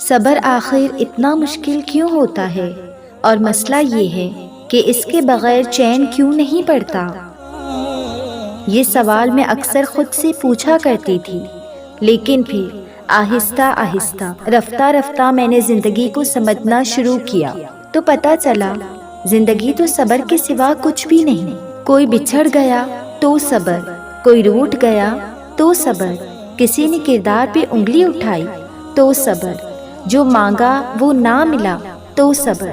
صبر آخر اتنا مشکل کیوں ہوتا ہے، اور مسئلہ یہ ہے کہ اس کے بغیر چین کیوں نہیں پڑتا؟ یہ سوال میں اکثر خود سے پوچھا کرتی تھی، لیکن پھر آہستہ آہستہ رفتہ رفتہ میں نے زندگی کو سمجھنا شروع کیا تو پتہ چلا زندگی تو صبر کے سوا کچھ بھی نہیں۔ کوئی بچھڑ گیا تو صبر، کوئی روٹھ گیا تو صبر، کسی نے کردار پہ انگلی اٹھائی تو صبر، جو مانگا وہ نہ ملا تو صبر،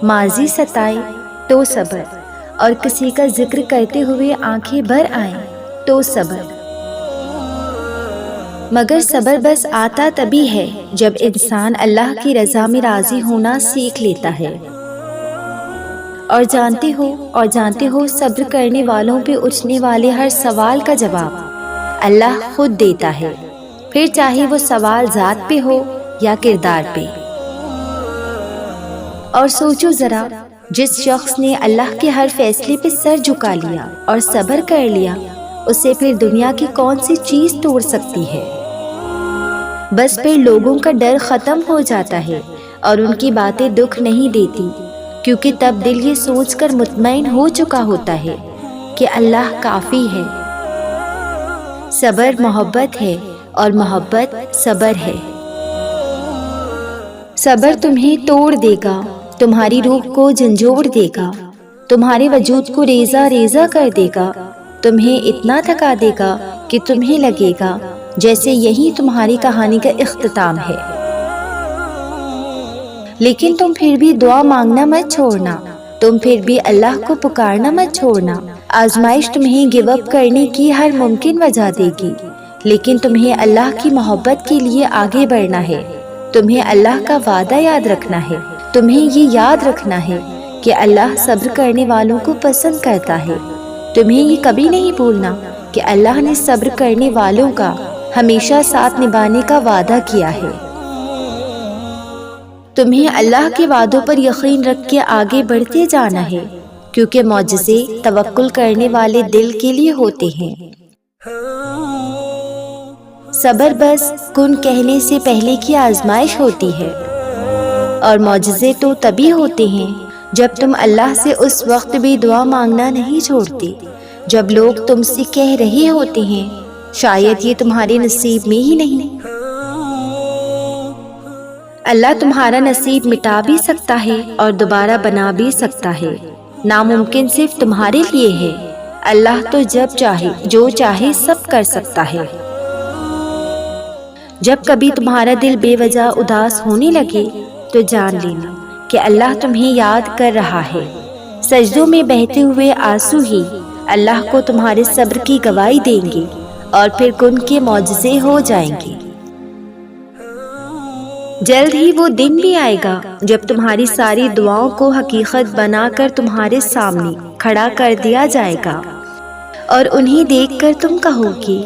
ماضی ستائے تو صبر، اور کسی کا ذکر کرتے ہوئے آنکھیں بھر آئیں تو صبر۔ مگر صبر بس آتا تبھی ہے جب انسان اللہ کی رضا میں راضی ہونا سیکھ لیتا ہے۔ اور جانتے ہو صبر کرنے والوں پہ اٹھنے والے ہر سوال کا جواب اللہ خود دیتا ہے، پھر چاہے وہ سوال ذات پہ ہو یا کردار پہ۔ اور سوچو ذرا، جس شخص نے اللہ کے ہر فیصلے پہ سر جھکا لیا اور صبر کر لیا، اسے پھر دنیا کی کون سی چیز توڑ سکتی ہے؟ بس پھر لوگوں کا ڈر ختم ہو جاتا ہے اور ان کی باتیں دکھ نہیں دیتی، کیونکہ تب دل یہ سوچ کر مطمئن ہو چکا ہوتا ہے کہ اللہ کافی ہے۔ صبر محبت ہے اور محبت صبر ہے۔ صبر تمہیں توڑ دے گا، تمہاری روح کو جھنجھوڑ دے گا، تمہارے وجود کو ریزہ ریزہ کر دے گا، تمہیں اتنا تھکا دے گا کہ تمہیں لگے گا جیسے یہی تمہاری کہانی کا اختتام ہے۔ لیکن تم پھر بھی دعا مانگنا مت چھوڑنا، تم پھر بھی اللہ کو پکارنا مت چھوڑنا۔ آزمائش تمہیں گیو اپ کرنے کی ہر ممکن وجہ دے گی، لیکن تمہیں اللہ کی محبت کے لیے آگے بڑھنا ہے۔ تمہیں اللہ کا وعدہ یاد رکھنا ہے، تمہیں یہ یاد رکھنا ہے کہ اللہ صبر کرنے والوں کو پسند کرتا ہے۔ تمہیں یہ کبھی نہیں بھولنا کہ اللہ نے صبر کرنے والوں کا ہمیشہ ساتھ نبھانے کا وعدہ کیا ہے۔ تمہیں اللہ کے وعدوں پر یقین رکھ کے آگے بڑھتے جانا ہے، کیونکہ معجزے توکل کرنے والے دل کے لیے ہوتے ہیں۔ صبر بس کن کہنے سے پہلے کی آزمائش ہوتی ہے، اور معجزے تو تبھی ہوتے ہیں جب تم اللہ سے اس وقت بھی دعا مانگنا نہیں چھوڑتے جب لوگ تم سے کہہ رہے ہوتے ہیں شاید یہ تمہارے نصیب میں ہی نہیں۔ اللہ تمہارا نصیب مٹا بھی سکتا ہے اور دوبارہ بنا بھی سکتا ہے، ناممکن صرف تمہارے لیے ہے۔ اللہ تو جب چاہے جو چاہے سب کر سکتا ہے۔ جب کبھی تمہارا دل بے وجہ اداس ہونے لگے تو جان لینا کہ اللہ تمہیں یاد کر رہا ہے۔ سجدوں میں بہتے ہوئے آنسو ہی اللہ کو تمہارے صبر کی گواہی دیں گے، اور پھر کن کے معجزے ہو جائیں گے۔ جلد ہی وہ دن بھی آئے گا جب تمہاری ساری دعاؤں کو حقیقت بنا کر تمہارے سامنے کھڑا کر دیا جائے گا، اور انہیں دیکھ کر تم کہو گے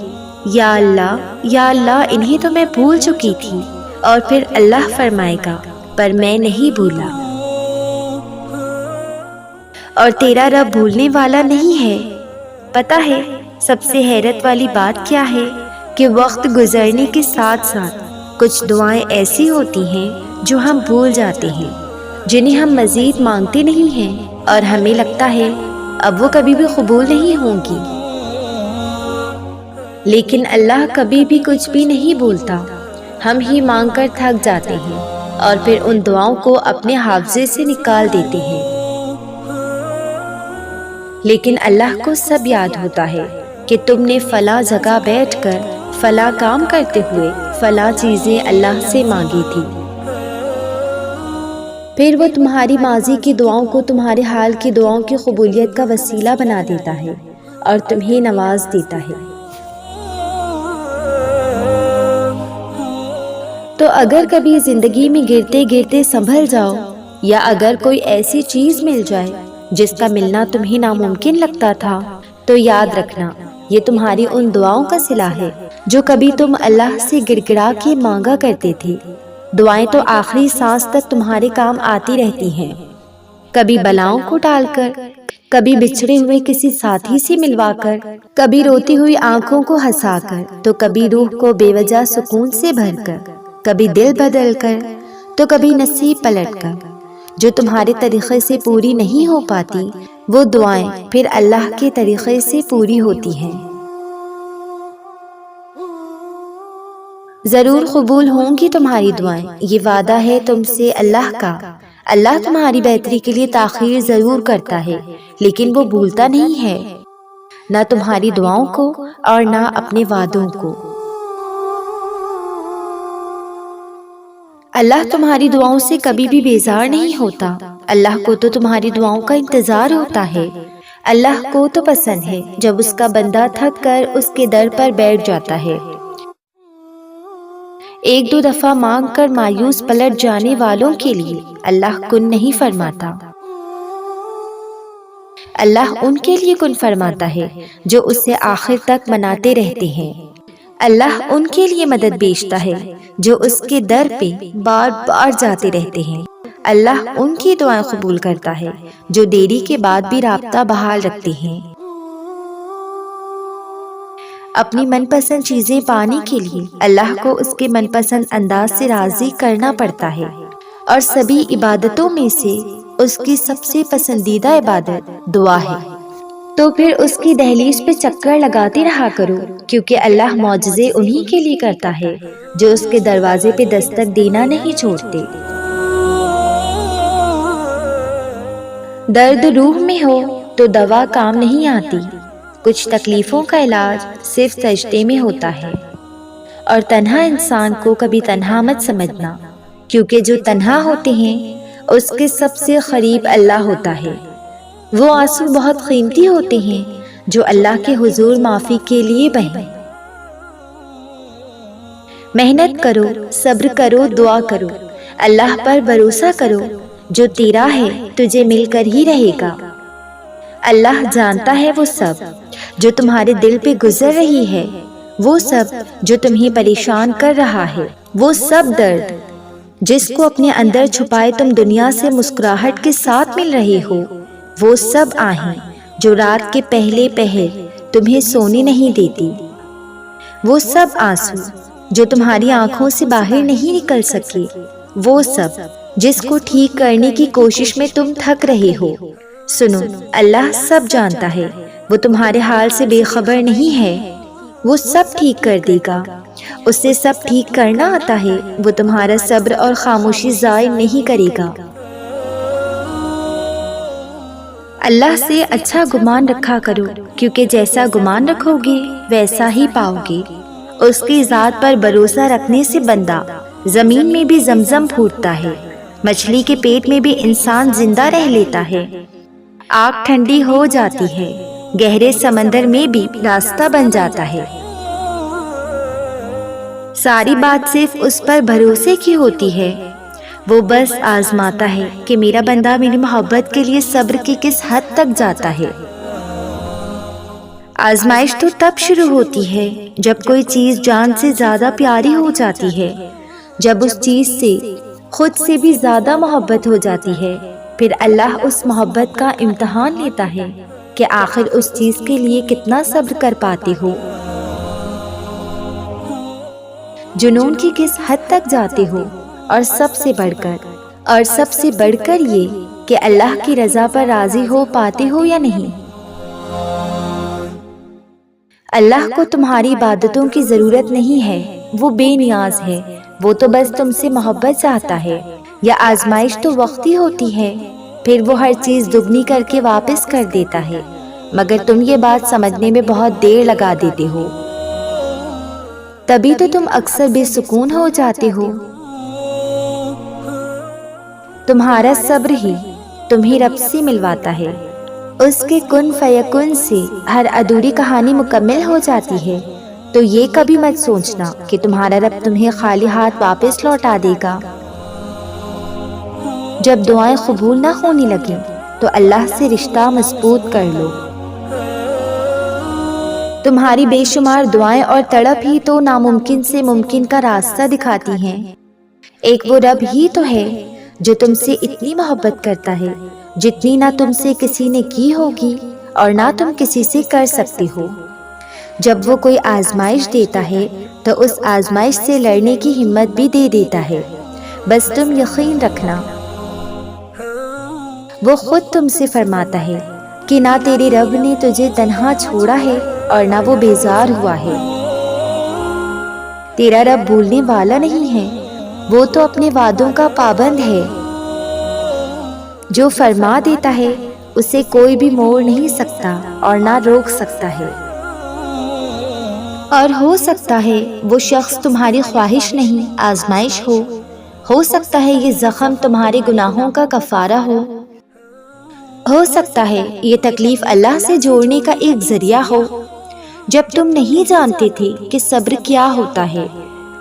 یا اللہ انہیں تو میں بھول چکی تھی، اور پھر اللہ فرمائے گا پر میں نہیں بھولا۔ اور تیرا رب بھولنے والا نہیں ہے۔ پتہ ہے سب سے حیرت والی بات کیا ہے؟ کہ وقت گزرنے کے ساتھ ساتھ کچھ دعائیں ایسی ہوتی ہیں جو ہم بھول جاتے ہیں، جنہیں ہم مزید مانگتے نہیں ہیں، اور ہمیں لگتا ہے اب وہ کبھی بھی قبول نہیں ہوں گی۔ لیکن اللہ کبھی بھی کچھ بھی نہیں بھولتا، ہم ہی مانگ کر تھک جاتے ہیں اور پھر ان دعاؤں کو اپنے حافظے سے نکال دیتے ہیں۔ لیکن اللہ کو سب یاد ہوتا ہے کہ تم نے فلاں جگہ بیٹھ کر فلاں کام کرتے ہوئے فلاں چیزیں اللہ سے مانگی تھی۔ پھر وہ تمہاری ماضی کی دعاؤں کو تمہارے حال کی دعاؤں کی قبولیت کا وسیلہ بنا دیتا ہے اور تمہیں نواز دیتا ہے۔ تو اگر کبھی زندگی میں گرتے گرتے سنبھل جاؤ، یا اگر کوئی ایسی چیز مل جائے جس کا ملنا تمہیں ناممکن لگتا تھا، تو یاد رکھنا یہ تمہاری ان دعاؤں کا صلہ ہے جو کبھی تم اللہ سے گڑ گڑا کے مانگا کرتے تھے۔ دعائیں تو آخری سانس تک تمہارے کام آتی رہتی ہیں، کبھی بلاؤں کو ٹال کر، کبھی بچھڑے ہوئے کسی ساتھی سے ملوا کر، کبھی روتی ہوئی آنکھوں کو ہنسا کر، تو کبھی روح کو بے وجہ سکون سے بھر کر، کبھی دل بدل کر، تو کبھی نصیب پلٹ کر۔ جو تمہارے طریقے سے پوری نہیں ہو پاتی، وہ دعائیں پھر اللہ کے طریقے سے پوری ہوتی ہیں۔ ضرور قبول ہوں گی تمہاری دعائیں، یہ وعدہ ہے تم سے اللہ کا۔ اللہ تمہاری بہتری کے لیے تاخیر ضرور کرتا ہے، لیکن وہ بھولتا نہیں ہے، نہ تمہاری دعاؤں کو اور نہ اپنے وعدوں کو۔ اللہ تمہاری دعاؤں سے کبھی بھی بیزار نہیں ہوتا۔ اللہ کو تو تمہاری دعاؤں کا انتظار ہوتا ہے۔ اللہ کو تو پسند ہے جب اس کا بندہ تھک کر اس کے در پر بیٹھ جاتا ہے۔ ایک دو دفعہ مانگ کر مایوس پلٹ جانے والوں کے لیے اللہ کن نہیں فرماتا۔ اللہ ان کے لیے کن فرماتا ہے جو اسے آخر تک مناتے رہتے ہیں۔ اللہ ان کے لیے مدد بھیجتا ہے جو اس کے در پہ بار بار جاتے رہتے ہیں۔ اللہ ان کی دعائیں قبول کرتا ہے جو دیری کے بعد بھی رابطہ بحال رکھتے ہیں۔ اپنی من پسند چیزیں پانے کے لیے اللہ کو اس کے من پسند انداز سے راضی کرنا پڑتا ہے، اور سبھی عبادتوں میں سے اس کی سب سے پسندیدہ عبادت دعا ہے۔ تو پھر اس کی دہلیز پہ چکر لگاتے رہا کرو، کیونکہ اللہ معجزے انہی کے لیے کرتا ہے جو اس کے دروازے پہ دستک دینا نہیں چھوڑتے۔ درد روح میں ہو تو دوا کام نہیں آتی۔ کچھ تکلیفوں کا علاج صرف سجدے میں ہوتا ہے، اور تنہا انسان کو کبھی تنہا مت سمجھنا، کیونکہ جو تنہا ہوتے ہیں اس کے سب سے قریب اللہ ہوتا ہے۔ وہ آنسو بہت قیمتی ہوتے ہیں جو اللہ کے حضور معافی کے لیے بہیں۔ محنت کرو، صبر کرو، دعا کرو، اللہ پر بھروسہ کرو، جو تیرا ہے تجھے مل کر ہی رہے گا۔ اللہ جانتا ہے وہ سب جو تمہارے دل پہ گزر رہی ہے، وہ سب جو تمہیں پریشان کر رہا ہے، وہ سب درد جس کو اپنے اندر چھپائے تم دنیا سے مسکراہٹ کے ساتھ مل رہے ہو، وہ سب آہیں جو رات کے پہلے پہر تمہیں سونے نہیں دیتی، وہ سب آنسو جو تمہاری آنکھوں سے باہر نہیں نکل سکے، وہ سب جس کو ٹھیک کرنے کی کوشش میں تم تھک رہے ہو۔ سنو، اللہ سب جانتا ہے، وہ تمہارے حال سے بے خبر نہیں ہے، وہ سب ٹھیک کر دے گا۔ اسے سب ٹھیک کرنا آتا ہے، وہ تمہارا صبر اور خاموشی ضائع نہیں کرے گا۔ اللہ سے اچھا گمان رکھا کرو، کیونکہ جیسا گمان رکھو گے ویسا ہی پاؤ گے۔ اس کی ذات پر بھروسہ رکھنے سے بندہ زمین میں بھی زمزم پھوٹتا ہے، مچھلی کے پیٹ میں بھی انسان زندہ رہ لیتا ہے، آگ ٹھنڈی ہو جاتی ہے، گہرے سمندر میں بھی راستہ بن جاتا ہے۔ ساری بات صرف اس پر بھروسے کی ہوتی ہے، وہ بس آزماتا ہے کہ میرا بندہ میری محبت کے لیے صبر کی کس حد تک جاتا ہے۔ آزمائش تو تب شروع ہوتی ہے جب کوئی چیز جان سے زیادہ پیاری ہو جاتی ہے، جب اس چیز سے خود سے بھی زیادہ محبت ہو جاتی ہے، پھر اللہ اس محبت کا امتحان لیتا ہے کہ آخر اس چیز کے لیے کتنا صبر کر پاتے ہو۔ جنون کی کس حد تک جاتے ہو، اور سب سے بڑھ کر یہ کہ اللہ کی رضا پر راضی ہو پاتے ہو یا نہیں۔ اللہ کو تمہاری عبادتوں کی ضرورت نہیں ہے، وہ بے نیاز ہے، وہ تو بس تم سے محبت چاہتا ہے۔ یا آزمائش تو وقتی ہوتی ہے، پھر وہ ہر چیز دگنی کر کے واپس کر دیتا ہے، مگر تم یہ بات سمجھنے میں بہت دیر لگا دیتے ہو، تبھی تو تم اکثر بے سکون ہو جاتے ہو۔ تمہارا صبر ہی تمہیں رب سے ملواتا ہے، اس کے کن فیکن سے ہر ادھوری کہانی مکمل ہو جاتی ہے۔ تو یہ کبھی مت سوچنا کہ تمہارا رب تمہیں خالی ہاتھ واپس لوٹا دے گا۔ جب دعائیں قبول نہ ہونے لگیں تو اللہ سے رشتہ مضبوط کر لو۔ تمہاری بے شمار دعائیں اور تڑپ ہی تو ناممکن سے ممکن کا راستہ دکھاتی ہیں۔ ایک وہ رب ہی تو ہے جو تم سے اتنی محبت کرتا ہے، جتنی نہ تم سے کسی نے کی ہوگی اور نہ تم کسی سے کر سکتی ہو۔ جب وہ کوئی آزمائش دیتا ہے تو اس آزمائش سے لڑنے کی ہمت بھی دے دیتا ہے، بس تم یقین رکھنا وہ خود تم سے فرماتا ہے کہ نہ تیرے رب نے تجھے تنہا چھوڑا ہے اور نہ وہ بیزار ہوا ہے۔ تیرا رب بھولنے والا نہیں ہے، وہ تو اپنے وعدوں کا پابند ہے۔ جو فرما دیتا ہے اسے کوئی بھی موڑ نہیں سکتا اور نہ روک سکتا ہے۔ اور ہو سکتا ہے وہ شخص تمہاری خواہش نہیں آزمائش ہو سکتا ہے یہ زخم تمہارے گناہوں کا کفارہ ہو سکتا ہے یہ تکلیف اللہ سے جوڑنے کا ایک ذریعہ ہو۔ جب تم نہیں جانتے تھے کہ صبر کیا ہوتا ہے،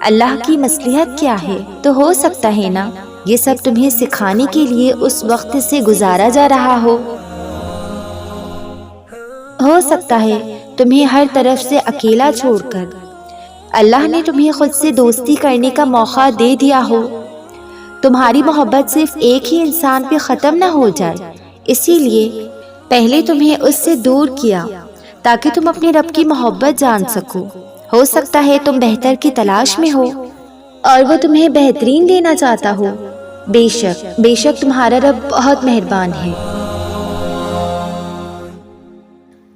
اللہ کی مصلحت کیا ہے، تو ہو سکتا ہے نا یہ سب تمہیں سکھانے کے لیے اس وقت سے گزارا جا رہا ہو سکتا ہے تمہیں ہر طرف سے اکیلا چھوڑ کر اللہ نے تمہیں خود سے دوستی کرنے کا موقع دے دیا ہو۔ تمہاری محبت صرف ایک ہی انسان پہ ختم نہ ہو جائے، اسی لیے پہلے تمہیں اس سے دور کیا تاکہ تم اپنے رب کی محبت جان سکو۔ ہو سکتا ہے تم بہتر کی تلاش میں ہو اور وہ تمہیں بہترین دینا چاہتا ہو۔ بے شک تمہارا رب بہت مہربان ہے۔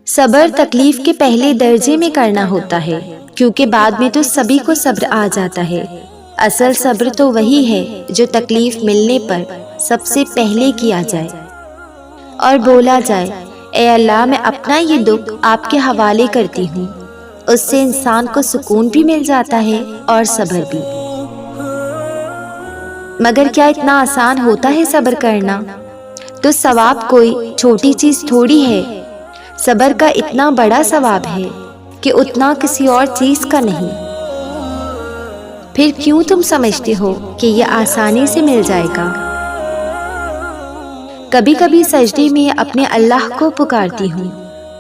صبر تکلیف کے پہلے درجے میں کرنا ہوتا ہے، کیونکہ بعد میں تو سبھی کو صبر آ جاتا ہے۔ اصل صبر تو وہی ہے جو تکلیف ملنے پر سب سے پہلے کیا جائے اور بولا جائے اے اللہ میں اپنا یہ دکھ آپ کے حوالے کرتی ہوں۔ اس سے انسان کو سکون بھی مل جاتا ہے اور صبر بھی۔ مگر کیا اتنا آسان ہوتا ہے صبر کرنا؟ تو ثواب کوئی چھوٹی چیز تھوڑی ہے۔ صبر کا اتنا بڑا ثواب ہے کہ اتنا کسی اور چیز کا نہیں۔ پھر کیوں تم سمجھتے ہو کہ یہ آسانی سے مل جائے گا؟ کبھی کبھی سجدے میں اپنے اللہ کو پکارتی ہوں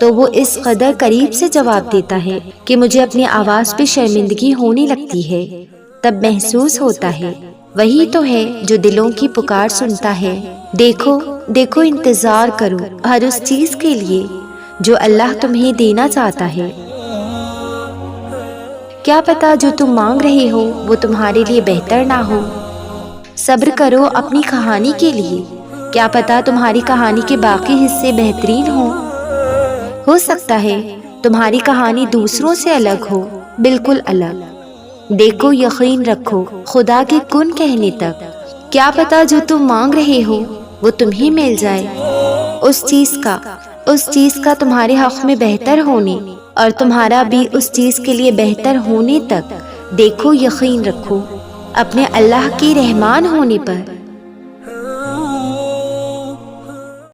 تو وہ اس قدر قریب سے جواب دیتا ہے کہ مجھے اپنی آواز پہ شرمندگی ہونے لگتی ہے۔ تب محسوس ہوتا ہے وہی تو ہے جو دلوں کی پکار سنتا ہے۔ دیکھو انتظار کرو ہر اس چیز کے لیے جو اللہ تمہیں دینا چاہتا ہے۔ کیا پتا جو تم مانگ رہے ہو وہ تمہارے لیے بہتر نہ ہو۔ صبر کرو اپنی کہانی کے لیے، کیا پتا تمہاری کہانی کے باقی حصے بہترین ہوں۔ ہو سکتا ہے تمہاری کہانی دوسروں سے الگ ہو، بالکل الگ۔ دیکھو یقین رکھو خدا کے کن کہنے تک، کیا پتا جو تم مانگ رہے ہو وہ تمہیں مل جائے۔ اس چیز کا تمہارے حق میں بہتر ہونے اور تمہارا بھی اس چیز کے لیے بہتر ہونے تک دیکھو یقین رکھو اپنے اللہ کی رحمان ہونے پر